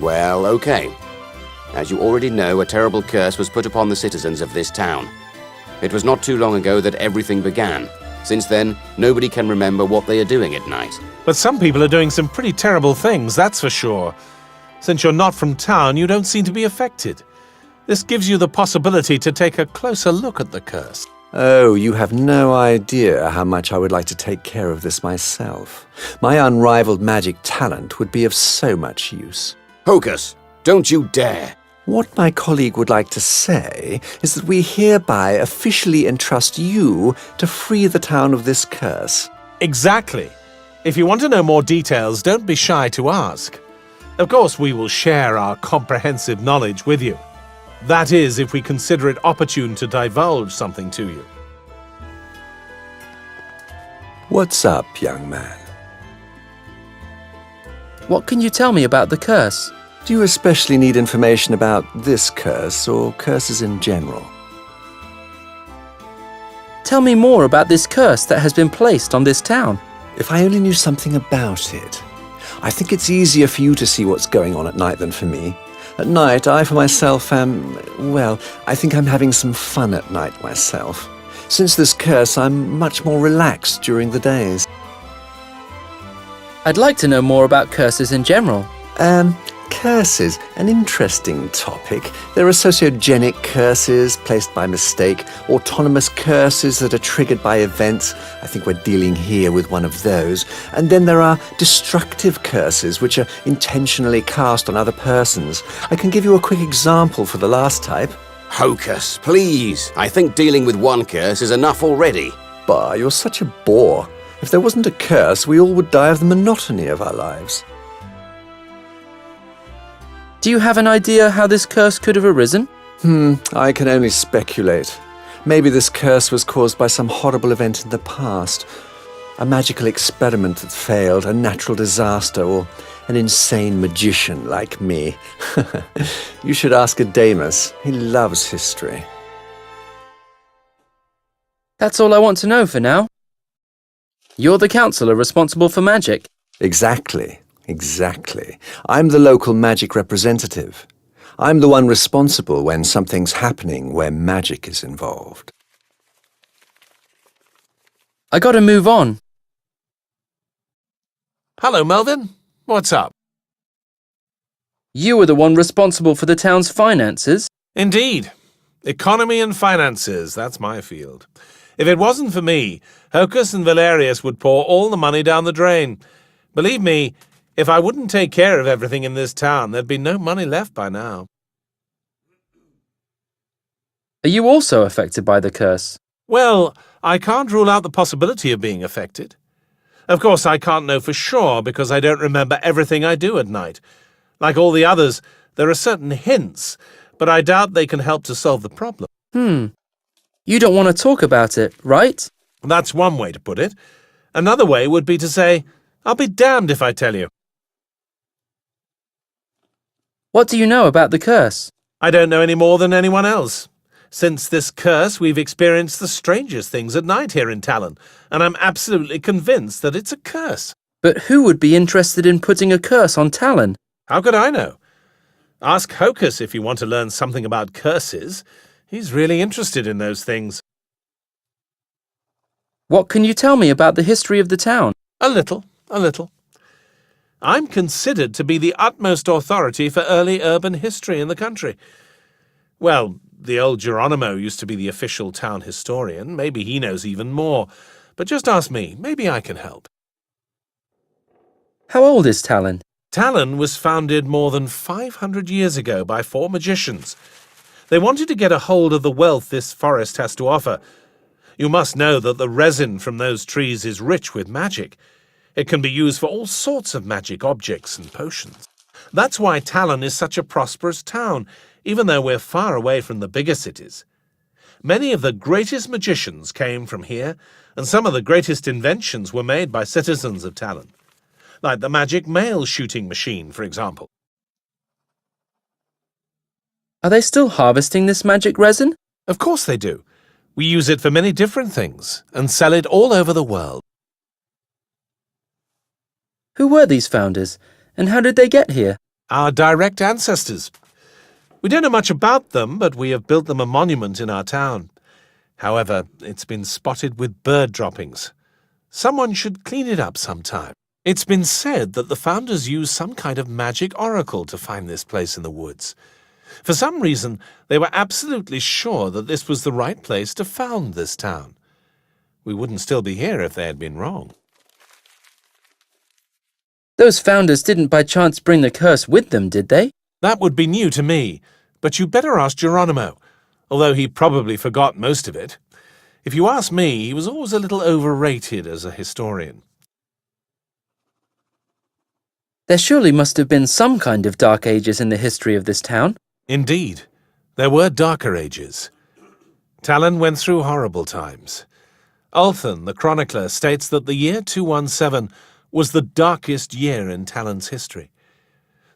Well, okay. As you already know, a terrible curse was put upon the citizens of this town. It was not too long ago that everything began. Since then, nobody can remember what they are doing at night. But some people are doing some pretty terrible things, that's for sure. Since you're not from town, you don't seem to be affected. This gives you the possibility to take a closer look at the curse. Oh, you have no idea how much I would like to take care of this myself. My unrivaled magic talent would be of so much use. Hocus, don't you dare! What my colleague would like to say is that we hereby officially entrust you to free the town of this curse. Exactly. If you want to know more details, don't be shy to ask. Of course, we will share our comprehensive knowledge with you. That is, if we consider it opportune to divulge something to you. What's up, young man? What can you tell me about the curse? Do you especially need information about this curse or curses in general? Tell me more about this curse that has been placed on this town. If I only knew something about it. I think it's easier for you to see what's going on at night than for me. At night, I for myself I think I'm having some fun at night myself. Since this curse, I'm much more relaxed during the days. I'd like to know more about curses in general. Curses, an interesting topic. There are sociogenic curses placed by mistake, autonomous curses that are triggered by events. I think we're dealing here with one of those. And then there are destructive curses, which are intentionally cast on other persons. I can give you a quick example for the last type. Hocus, please! I think dealing with one curse is enough already. Bah, you're such a bore. If there wasn't a curse, we all would die of the monotony of our lives. Do you have an idea how this curse could have arisen? I can only speculate. Maybe this curse was caused by some horrible event in the past. A magical experiment that failed, a natural disaster, or an insane magician like me. You should ask Adamus. He loves history. That's all I want to know for now. You're the counselor responsible for magic. Exactly. I'm the local magic representative. I'm the one responsible when something's happening where magic is involved. I gotta move on. Hello, Melvin. What's up? You were the one responsible for the town's finances. Indeed. Economy and finances, that's my field. If it wasn't for me, Hocus and Valerius would pour all the money down the drain. Believe me, if I wouldn't take care of everything in this town, there'd be no money left by now. Are you also affected by the curse? Well, I can't rule out the possibility of being affected. Of course, I can't know for sure because I don't remember everything I do at night. Like all the others, there are certain hints, but I doubt they can help to solve the problem. You don't want to talk about it, right? That's one way to put it. Another way would be to say, I'll be damned if I tell you. What do you know about the curse? I don't know any more than anyone else. Since this curse, we've experienced the strangest things at night here in Talon, and I'm absolutely convinced that it's a curse. But who would be interested in putting a curse on Talon? How could I know? Ask Hocus if you want to learn something about curses. He's really interested in those things. What can you tell me about the history of the town? A little. I'm considered to be the utmost authority for early urban history in the country. Well, the old Geronimo used to be the official town historian. Maybe he knows even more. But just ask me. Maybe I can help. How old is Talon? Talon was founded more than 500 years ago by 4 magicians. They wanted to get a hold of the wealth this forest has to offer. You must know that the resin from those trees is rich with magic. It can be used for all sorts of magic objects and potions. That's why Talon is such a prosperous town, even though we're far away from the bigger cities. Many of the greatest magicians came from here, and some of the greatest inventions were made by citizens of Talon, like the magic mail shooting machine, for example. Are they still harvesting this magic resin? Of course they do. We use it for many different things and sell it all over the world. Who were these founders, and how did they get here? Our direct ancestors. We don't know much about them, but we have built them a monument in our town. However, it's been spotted with bird droppings. Someone should clean it up sometime. It's been said that the founders used some kind of magic oracle to find this place in the woods. For some reason, they were absolutely sure that this was the right place to found this town. We wouldn't still be here if they had been wrong. Those founders didn't by chance bring the curse with them, did they? That would be new to me, but you'd better ask Geronimo, although he probably forgot most of it. If you ask me, he was always a little overrated as a historian. There surely must have been some kind of dark ages in the history of this town. Indeed, there were darker ages. Talon went through horrible times. Ulthan, the chronicler, states that the year 217 was the darkest year in Talon's history.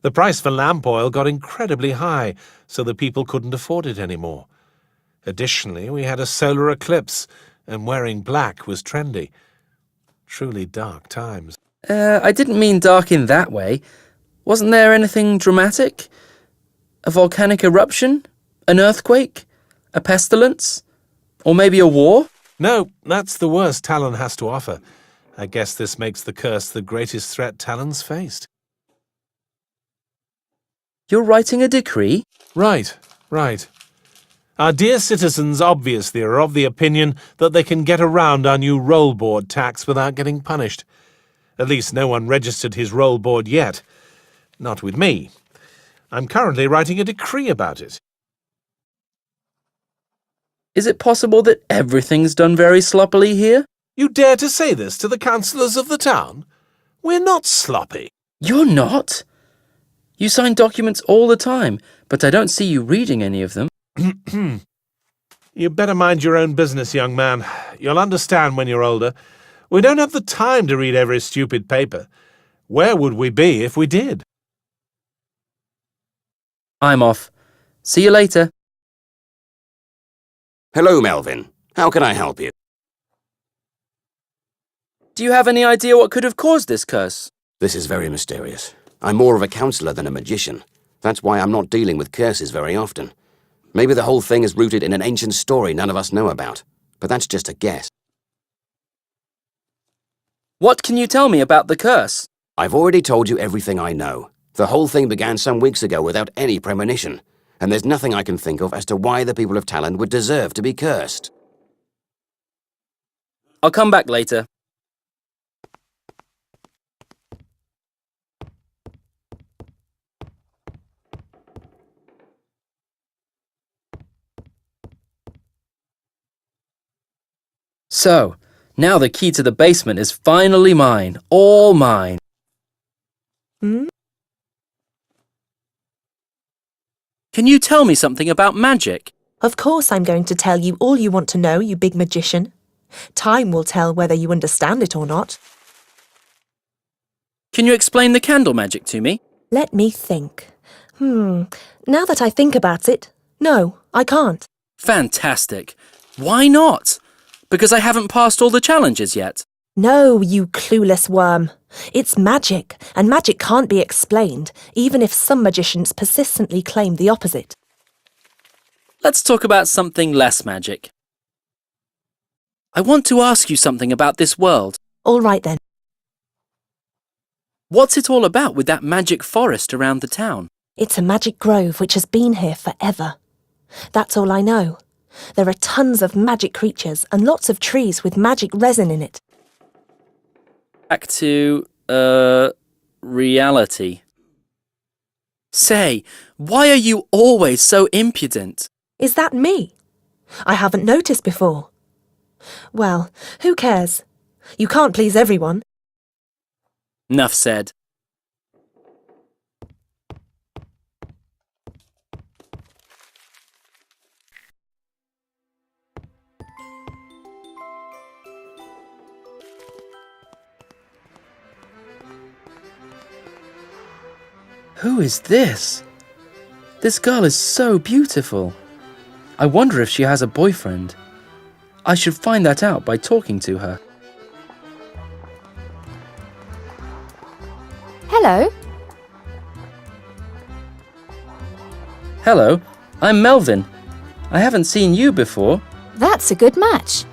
The price for lamp oil got incredibly high, so the people couldn't afford it anymore. Additionally, we had a solar eclipse, and wearing black was trendy. Truly dark times. I didn't mean dark in that way. Wasn't there anything dramatic? A volcanic eruption? An earthquake? A pestilence? Or maybe a war? No, that's the worst Talon has to offer. I guess this makes the curse the greatest threat Talon's faced. You're writing a decree? Right. Our dear citizens obviously are of the opinion that they can get around our new roll board tax without getting punished. At least no one registered his roll board yet. Not with me. I'm currently writing a decree about it. Is it possible that everything's done very sloppily here? You dare to say this to the councillors of the town? We're not sloppy. You're not? You sign documents all the time, but I don't see you reading any of them. You better mind your own business, young man. You'll understand when you're older. We don't have the time to read every stupid paper. Where would we be if we did? I'm off. See you later. Hello, Melvin. How can I help you? Do you have any idea what could have caused this curse? This is very mysterious. I'm more of a counselor than a magician. That's why I'm not dealing with curses very often. Maybe the whole thing is rooted in an ancient story none of us know about. But that's just a guess. What can you tell me about the curse? I've already told you everything I know. The whole thing began some weeks ago without any premonition. And there's nothing I can think of as to why the people of Talon would deserve to be cursed. I'll come back later. So, now the key to the basement is finally mine. All mine. Can you tell me something about magic? Of course I'm going to tell you all you want to know, you big magician. Time will tell whether you understand it or not. Can you explain the candle magic to me? Let me think. Now that I think about it, no, I can't. Fantastic. Why not? Because I haven't passed all the challenges yet. No, you clueless worm. It's magic, and magic can't be explained, even if some magicians persistently claim the opposite. Let's talk about something less magic. I want to ask you something about this world. All right then. What's it all about with that magic forest around the town? It's a magic grove which has been here forever. That's all I know. There are tons of magic creatures and lots of trees with magic resin in it. Back to, reality. Say, why are you always so impudent? Is that me? I haven't noticed before. Well, who cares? You can't please everyone. Nuff said. Who is this? This girl is so beautiful. I wonder if she has a boyfriend. I should find that out by talking to her. Hello. Hello, I'm Melvin. I haven't seen you before. That's a good match.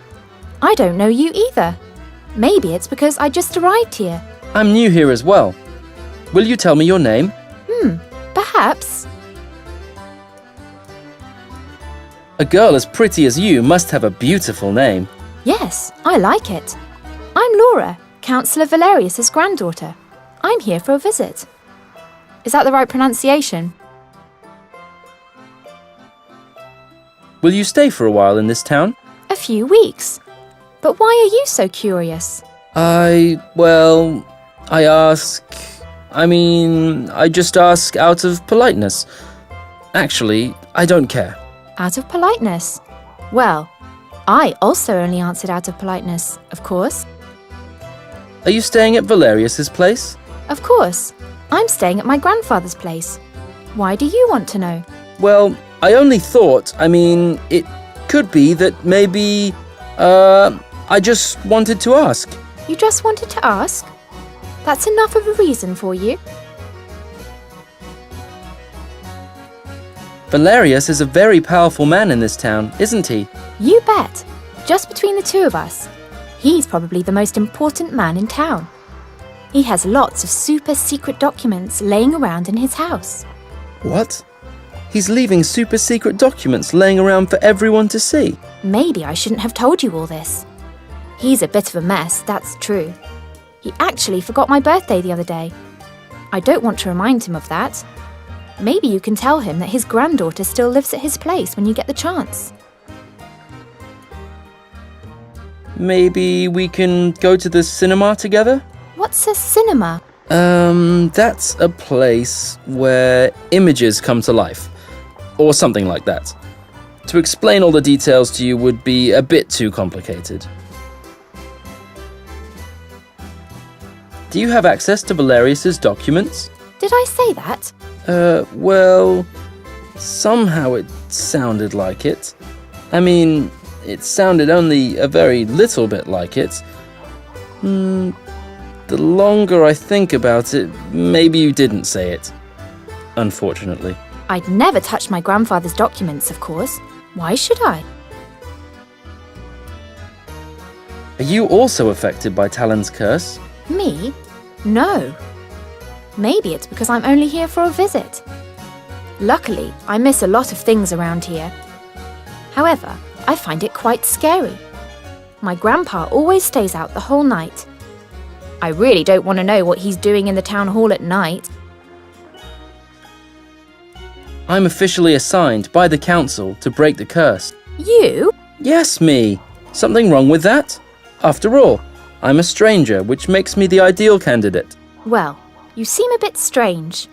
I don't know you either. Maybe it's because I just arrived here. I'm new here as well. Will you tell me your name? Perhaps. A girl as pretty as you must have a beautiful name. Yes, I like it. I'm Laura, Councillor Valerius's granddaughter. I'm here for a visit. Is that the right pronunciation? Will you stay for a while in this town? A few weeks. But why are you so curious? I just ask out of politeness. Actually, I don't care. Out of politeness. Well, I also only answered out of politeness, of course. Are you staying at Valerius's place? Of course. I'm staying at my grandfather's place. Why do you want to know? Well, I only thought, it could be that maybe, I just wanted to ask. You just wanted to ask? That's enough of a reason for you. Valerius is a very powerful man in this town, isn't he? You bet. Just between the two of us, he's probably the most important man in town. He has lots of super secret documents laying around in his house. What? He's leaving super secret documents laying around for everyone to see. Maybe I shouldn't have told you all this. He's a bit of a mess, that's true. He actually forgot my birthday the other day. I don't want to remind him of that. Maybe you can tell him that his granddaughter still lives at his place when you get the chance. Maybe we can go to the cinema together? What's a cinema? That's a place where images come to life. Or something like that. To explain all the details to you would be a bit too complicated. Do you have access to Valerius's documents? Did I say that? Somehow it sounded like it. It sounded only a very little bit like it. The longer I think about it, maybe you didn't say it. Unfortunately. I'd never touch my grandfather's documents, of course. Why should I? Are you also affected by Talon's curse? Me? No. Maybe it's because I'm only here for a visit. Luckily, I miss a lot of things around here. However, I find it quite scary. My grandpa always stays out the whole night. I really don't want to know what he's doing in the town hall at night. I'm officially assigned by the council to break the curse. You? Yes, me. Something wrong with that? After all, I'm a stranger, which makes me the ideal candidate. Well, you seem a bit strange.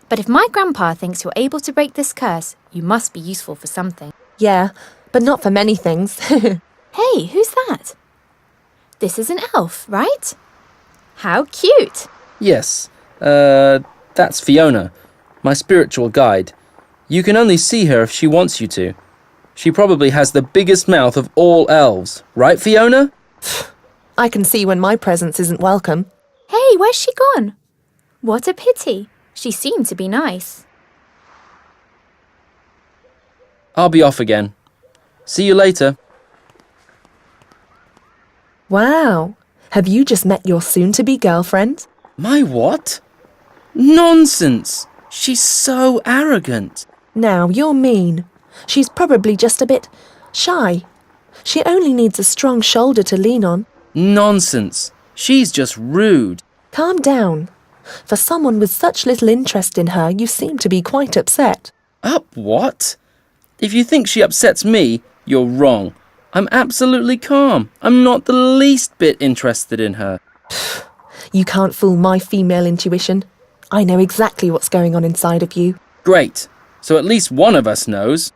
But if my grandpa thinks you're able to break this curse, you must be useful for something. Yeah, but not for many things. Hey, who's that? This is an elf, right? How cute! Yes, that's Fiona, my spiritual guide. You can only see her if she wants you to. She probably has the biggest mouth of all elves, right, Fiona? I can see when my presence isn't welcome. Hey, where's she gone? What a pity. She seemed to be nice. I'll be off again. See you later. Wow. Have you just met your soon-to-be girlfriend? My what? Nonsense! She's so arrogant. Now, you're mean. She's probably just a bit shy. She only needs a strong shoulder to lean on. Nonsense. She's just rude. Calm down. For someone with such little interest in her, you seem to be quite upset. Up what? If you think she upsets me, you're wrong. I'm absolutely calm. I'm not the least bit interested in her. You can't fool my female intuition. I know exactly what's going on inside of you. Great. So at least one of us knows.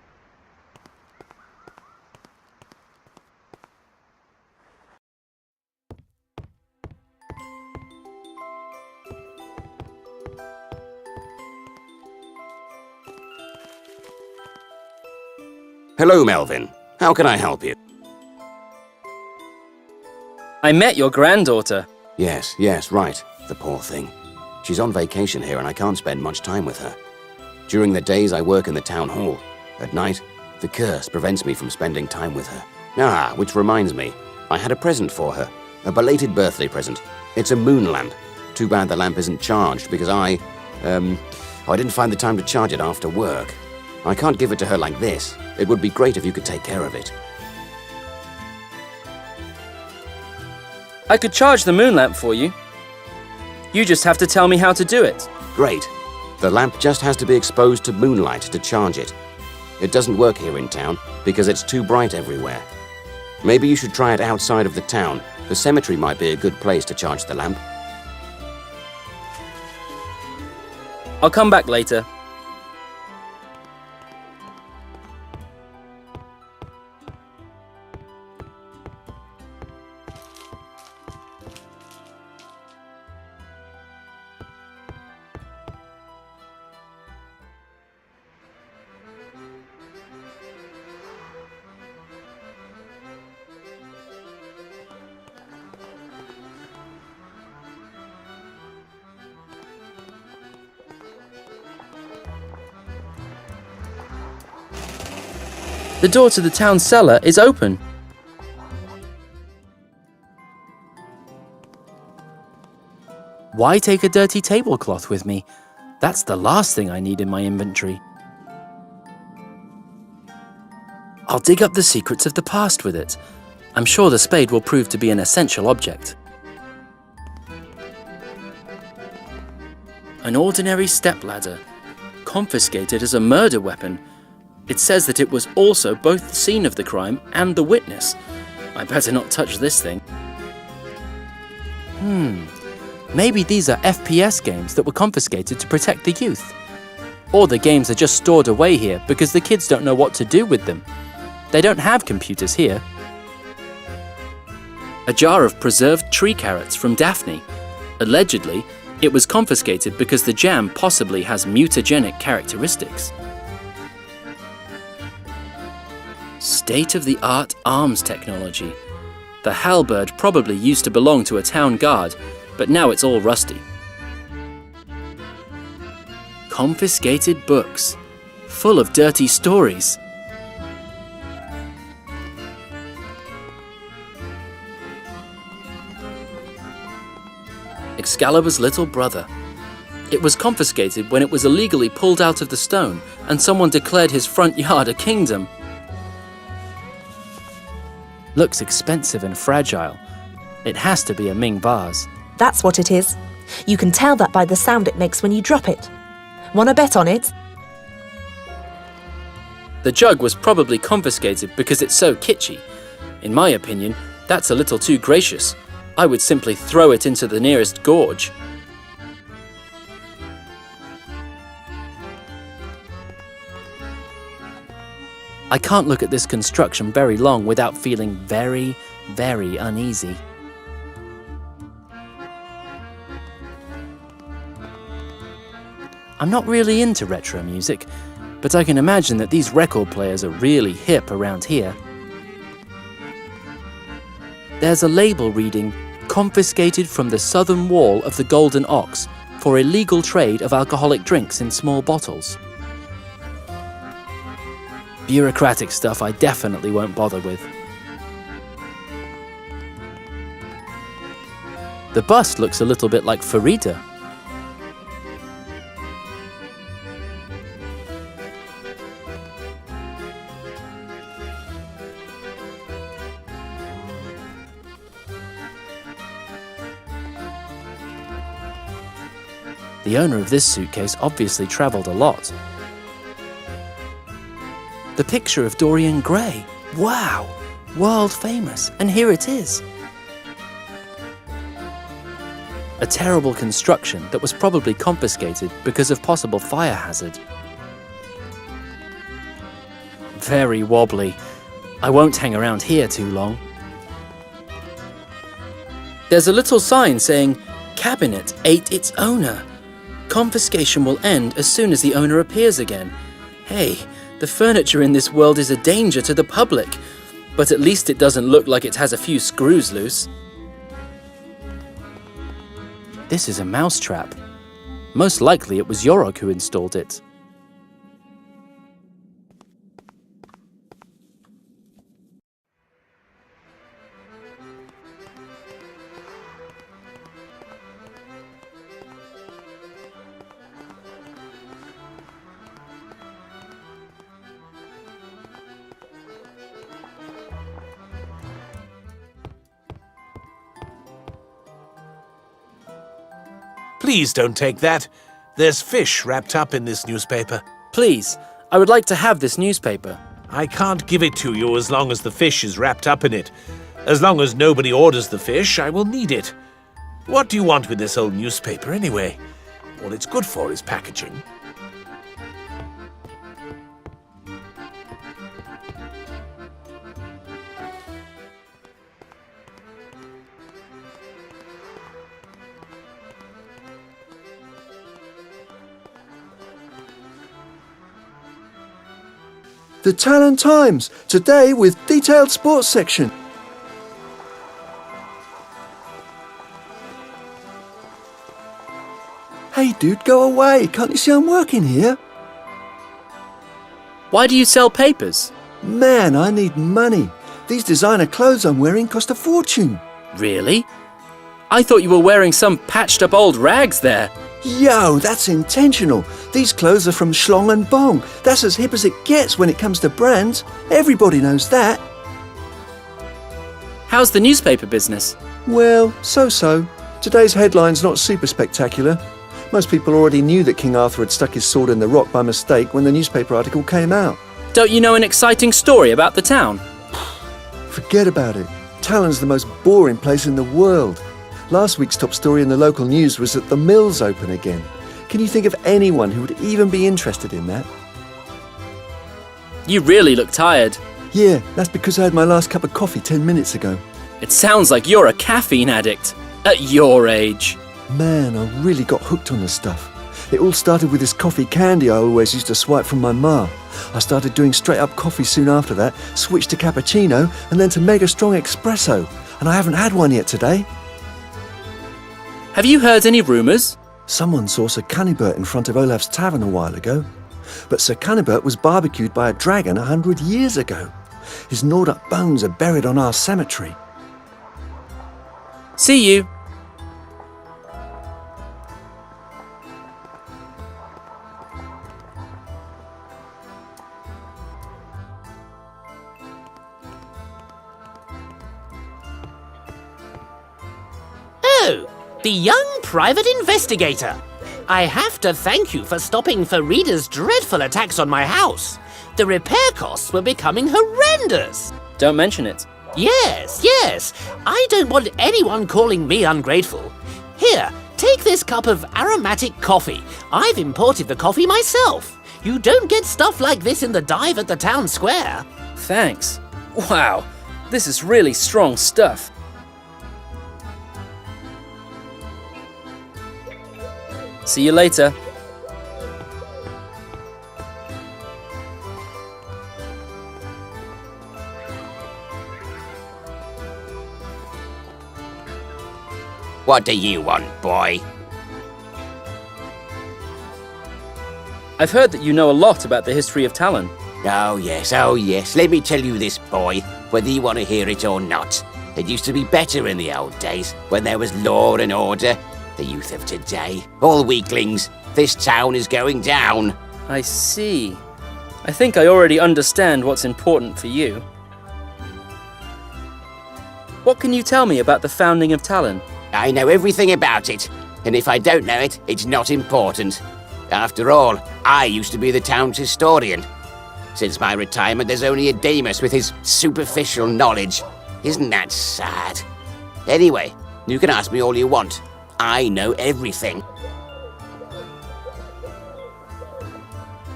Hello, Melvin. How can I help you? I met your granddaughter. Yes, right. The poor thing. She's on vacation here and I can't spend much time with her. During the days I work in the town hall. At night, the curse prevents me from spending time with her. Ah, which reminds me, I had a present for her. A belated birthday present. It's a moon lamp. Too bad the lamp isn't charged because I didn't find the time to charge it after work. I can't give it to her like this. It would be great if you could take care of it. I could charge the moon lamp for you. You just have to tell me how to do it. Great. The lamp just has to be exposed to moonlight to charge it. It doesn't work here in town because it's too bright everywhere. Maybe you should try it outside of the town. The cemetery might be a good place to charge the lamp. I'll come back later. The door to the town cellar is open. Why take a dirty tablecloth with me? That's the last thing I need in my inventory. I'll dig up the secrets of the past with it. I'm sure the spade will prove to be an essential object. An ordinary stepladder, confiscated as a murder weapon. It says that it was also both the scene of the crime and the witness. I better not touch this thing. Maybe these are FPS games that were confiscated to protect the youth. Or the games are just stored away here because the kids don't know what to do with them. They don't have computers here. A jar of preserved tree carrots from Daphne. Allegedly, it was confiscated because the jam possibly has mutagenic characteristics. State-of-the-art arms technology. The halberd probably used to belong to a town guard, but now it's all rusty. Confiscated books, full of dirty stories. Excalibur's little brother. It was confiscated when it was illegally pulled out of the stone and someone declared his front yard a kingdom. Looks expensive and fragile. It has to be a Ming vase. That's what it is. You can tell that by the sound it makes when you drop it. Wanna bet on it? The jug was probably confiscated because it's so kitschy. In my opinion, that's a little too gracious. I would simply throw it into the nearest gorge. I can't look at this construction very long without feeling very, very uneasy. I'm not really into retro music, but I can imagine that these record players are really hip around here. There's a label reading, "Confiscated from the southern wall of the Golden Ox for illegal trade of alcoholic drinks in small bottles." Bureaucratic stuff I definitely won't bother with. The bust looks a little bit like Farida. The owner of this suitcase obviously travelled a lot. The picture of Dorian Gray. Wow! World famous, and here it is. A terrible construction that was probably confiscated because of possible fire hazard. Very wobbly. I won't hang around here too long. There's a little sign saying, "Cabinet ate its owner. Confiscation will end as soon as the owner appears again." Hey, the furniture in this world is a danger to the public, but at least it doesn't look like it has a few screws loose. This is a mousetrap. Most likely it was Yorok who installed it. Please don't take that. There's fish wrapped up in this newspaper. Please, I would like to have this newspaper. I can't give it to you as long as the fish is wrapped up in it. As long as nobody orders the fish, I will need it. What do you want with this old newspaper anyway? All it's good for is packaging. The Talon Times, today with detailed sports section. Hey dude, go away. Can't you see I'm working here? Why do you sell papers? Man, I need money. These designer clothes I'm wearing cost a fortune. Really? I thought you were wearing some patched up old rags there. Yo, that's intentional. These clothes are from Schlong and Bong. That's as hip as it gets when it comes to brands. Everybody knows that. How's the newspaper business? Well, so-so. Today's headline's not super spectacular. Most people already knew that King Arthur had stuck his sword in the rock by mistake when the newspaper article came out. Don't you know an exciting story about the town? Forget about it. Talon's the most boring place in the world. Last week's top story in the local news was that the mill's open again. Can you think of anyone who would even be interested in that? You really look tired. Yeah, that's because I had my last cup of coffee 10 minutes ago. It sounds like you're a caffeine addict. At your age. Man, I really got hooked on this stuff. It all started with this coffee candy I always used to swipe from my ma. I started doing straight-up coffee soon after that, switched to cappuccino, and then to mega strong espresso. And I haven't had one yet today. Have you heard any rumours? Someone saw Sir Cannibert in front of Olaf's tavern a while ago. But Sir Cannibert was barbecued by a dragon 100 years ago. His gnawed-up bones are buried on our cemetery. See you. Oh, the young private investigator. I have to thank you for stopping Farida's dreadful attacks on my house. The repair costs were becoming horrendous. Don't mention it. Yes. I don't want anyone calling me ungrateful. Here, take this cup of aromatic coffee. I've imported the coffee myself. You don't get stuff like this in the dive at the town square. Thanks. Wow, this is really strong stuff. See you later. What do you want, boy? I've heard that you know a lot about the history of Talon. Oh yes. Let me tell you this, boy, whether you want to hear it or not. It used to be better in the old days, when there was law and order. The youth of today, all weaklings. This town is going down. I see. I think I already understand what's important for you. What can you tell me about the founding of Talon? I know everything about it, and if I don't know it, it's not important. After all, I used to be the town's historian. Since my retirement, there's only a Demas with his superficial knowledge. Isn't that sad? Anyway, you can ask me all you want. I know everything.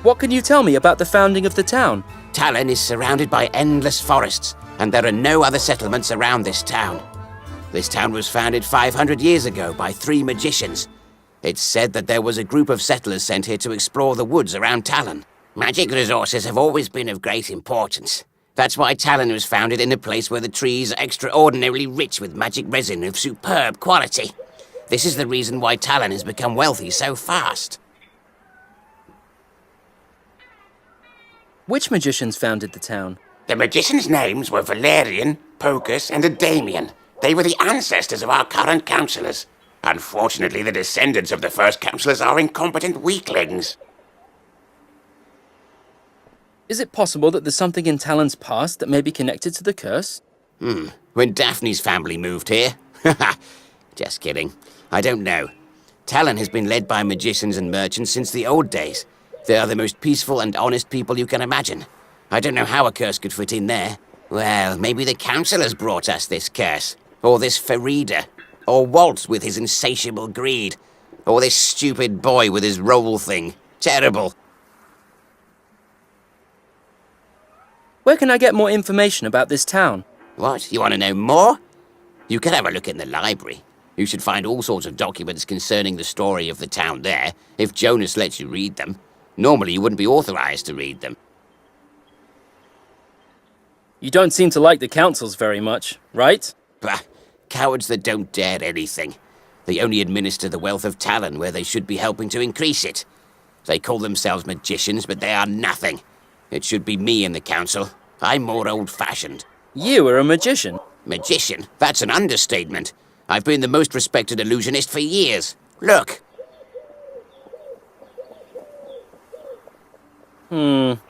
What can you tell me about the founding of the town? Talon is surrounded by endless forests, and there are no other settlements around this town. This town was founded 500 years ago by 3 magicians. It's said that there was a group of settlers sent here to explore the woods around Talon. Magic resources have always been of great importance. That's why Talon was founded in a place where the trees are extraordinarily rich with magic resin of superb quality. This is the reason why Talon has become wealthy so fast. Which magicians founded the town? The magicians' names were Valerian, Pocus, and Adamian. They were the ancestors of our current councillors. Unfortunately, the descendants of the first councillors are incompetent weaklings. Is it possible that there's something in Talon's past that may be connected to the curse? When Daphne's family moved here? Just kidding. I don't know. Talon has been led by magicians and merchants since the old days. They are the most peaceful and honest people you can imagine. I don't know how a curse could fit in there. Well, maybe the council has brought us this curse. Or this Farida. Or Walt with his insatiable greed. Or this stupid boy with his roll thing. Terrible. Where can I get more information about this town? What? You want to know more? You can have a look in the library. You should find all sorts of documents concerning the story of the town there, if Jonas lets you read them. Normally you wouldn't be authorized to read them. You don't seem to like the councils very much, right? Bah, cowards that don't dare anything. They only administer the wealth of Talon where they should be helping to increase it. They call themselves magicians, but they are nothing. It should be me in the council. I'm more old-fashioned. You are a magician. Magician? That's an understatement. I've been the most respected illusionist for years. Look. Not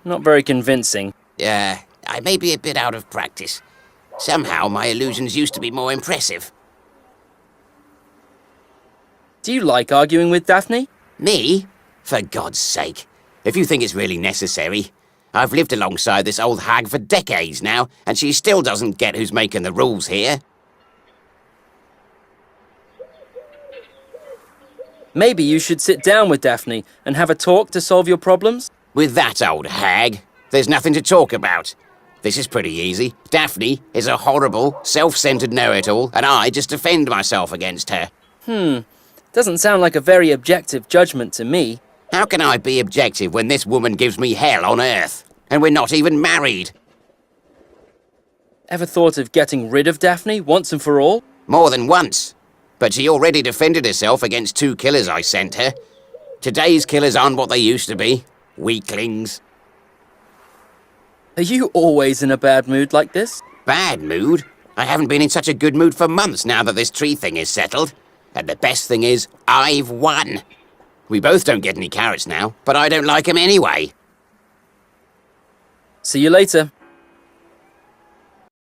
very convincing. I may be a bit out of practice. Somehow my illusions used to be more impressive. Do you like arguing with Daphne? Me? For God's sake. If you think it's really necessary. I've lived alongside this old hag for decades now, and she still doesn't get who's making the rules here. Maybe you should sit down with Daphne and have a talk to solve your problems? With that old hag, there's nothing to talk about. This is pretty easy. Daphne is a horrible, self-centered know-it-all, and I just defend myself against her. Doesn't sound like a very objective judgment to me. How can I be objective when this woman gives me hell on earth? And we're not even married. Ever thought of getting rid of Daphne once and for all? More than once. But she already defended herself against 2 killers I sent her. Today's killers aren't what they used to be. Weaklings. Are you always in a bad mood like this? Bad mood? I haven't been in such a good mood for months now that this tree thing is settled. And the best thing is, I've won. We both don't get any carrots now, but I don't like 'em anyway. See you later.